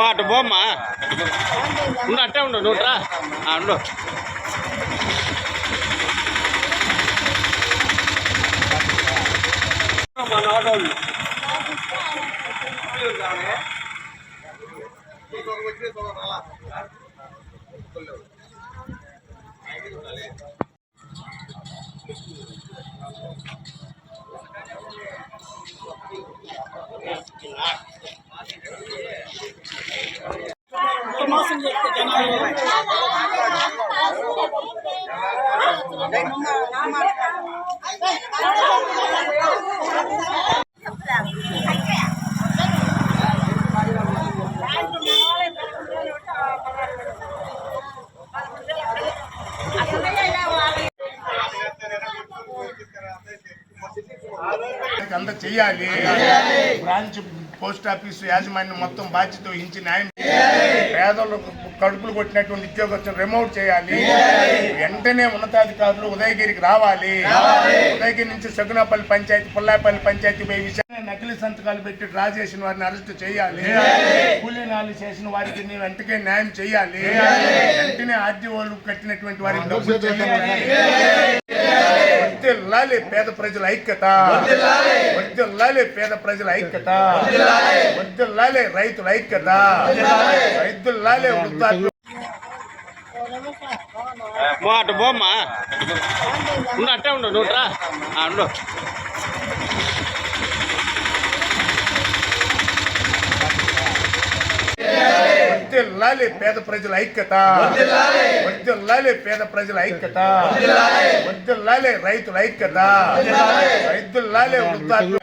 అటు బొమ్మా ఉండు, అట్టే ఉండు, నువ్వు రా ఉండు. మోసం చేస్తే జనాలు అంత చెయ్యాలి. బ్రాంచ్ పోస్ట్ ఆఫీసు యాజమాన్యం మొత్తం బాధ్యత వహించి న్యాయం పేదలకు కడుపులు కొట్టినటువంటి ఉద్యోగస్తులను రిమోట్ చేయాలి. వెంటనే ఉన్నతాధికారులు ఉదయగిరికి రావాలి. ఉదయగిరి నుంచి సగునాపల్లి పంచాయతీ, పుల్లాపల్లి పంచాయతీ పోయే విషయాన్ని నకిలీ సంతకాలు పెట్టి డ్రా చేసిన వారిని అరెస్ట్ చేయాలి. కూలీనాలు చేసిన వారికి వెంటనే న్యాయం చేయాలి. వెంటనే ఆర్డీఓలు కట్టినటువంటి వారికి డబ్బులు చెల్లించాలి. వర్ధిల్లాలి పేద ప్రజల ఐక్యత, వర్ధిల్లాలి పేద ప్రజల ఐక్యత, వర్ధిల్లాలి రైతుల ఐక్యత, వర్ధిల్లాలి వృద్ధాప్య. అటు బొమ్మా ఉండు, అట్టే ఉండు, నువ్వు రా ఉండు. వర్ధిల్లాలి పేద ప్రజల ఐక్యత, వర్ధిల్లాలి పేద ప్రజల ఐక్యత, వర్ధిల్లాలి రైతుల ఐక్యత, వర్ధిల్లాలి వృద్ధాప్య.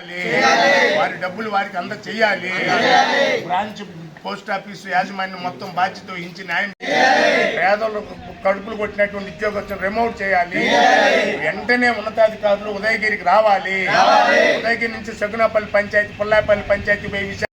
వారి డబ్బులు వారికి అంద చెయ్యాలి. బ్రాంచ్ పోస్ట్ ఆఫీసు యాజమాన్యం మొత్తం బాధ్యత వహించి న్యాయం పేదలకు కడుపులు కొట్టినటువంటి ఉద్యోగస్తులను రిమోట్ చేయాలి. వెంటనే ఉన్నతాధికారులు ఉదయగిరికి రావాలి. ఉదయగిరి నుంచి సగునాపల్లి పంచాయతీ, పుల్లాపల్లి పంచాయతీ పోయే విషయం